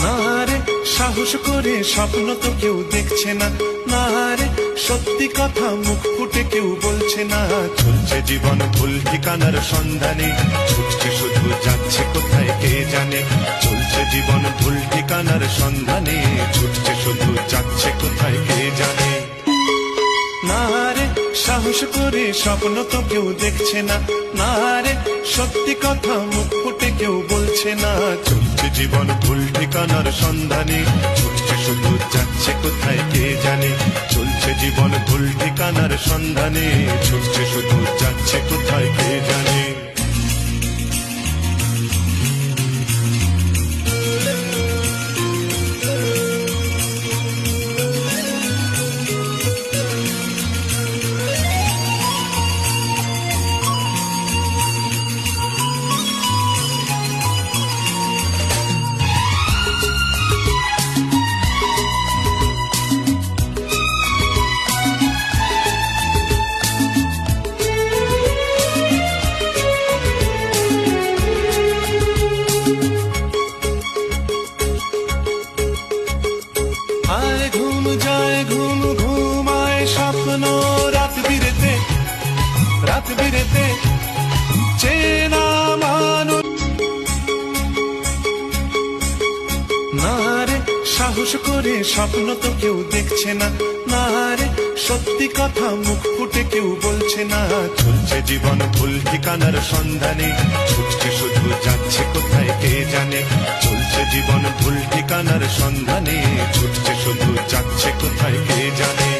না রে সাহস করে স্বপ্ন তো কেউ দেখছে না, না রে সত্যি কথা মুখ ফুটে কেউ বলছে না। চলছে জীবন ভুল ঠিকানার সন্ধানে, ছুটছে শুধু যাচ্ছে কোথায় কে জানে। চলছে জীবন ভুল ঠিকানার সন্ধানে, ছুটছে শুধু যাচ্ছে কোথায় কে জানে। না রে সাহস করে স্বপ্ন তো কেউ দেখছে না, না রে সত্যি কথা মুখ ফুটে কেউ বলছে না। চলছে জীবন ভুল ঠিকানার সন্ধানে, ছুটছে শুধু যাচ্ছে কোথায় কে জানে। চলছে জীবন ভুল ঠিকানার সন্ধানে, ছুটছে শুধু যাচ্ছে কোথায় কে জানে। আয় ঘুম যায় ঘুম ঘুমায় স্বপ্ন রাত বিরেতে, রাত বিরেতে চেনা মানুষ। না রে সাহস করে স্বপ্ন তো কেউ দেখছে না, না রে সত্যি কথা মুখ ফুটে কেউ বলছে না। চলছে জীবন ভুল ঠিকানার সন্ধানে, ছুটছে শুধু যাচ্ছে কোথায় কে জানে। চলছে জীবন ভুল ঠিকানার সন্ধানে, ছুটছে শুধু যাচ্ছে কোথায় কে জানে।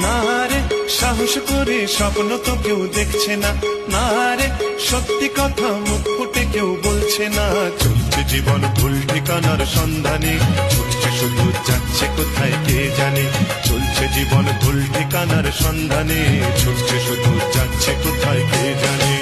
না রে সাহস করে স্বপ্ন তো কেউ দেখছে না, না রে সত্যি কথা মুখ ফুটে কেউ বলছে না। চলছে জীবন ভুল ঠিকানার সন্ধানে, ছুটছে শুধু যাচ্ছে কোথায় কে জানে। চলছে জীবন ভুল ঠিকানার সন্ধানে, ছুটছে শুধু যাচ্ছে কোথায় কে জানে।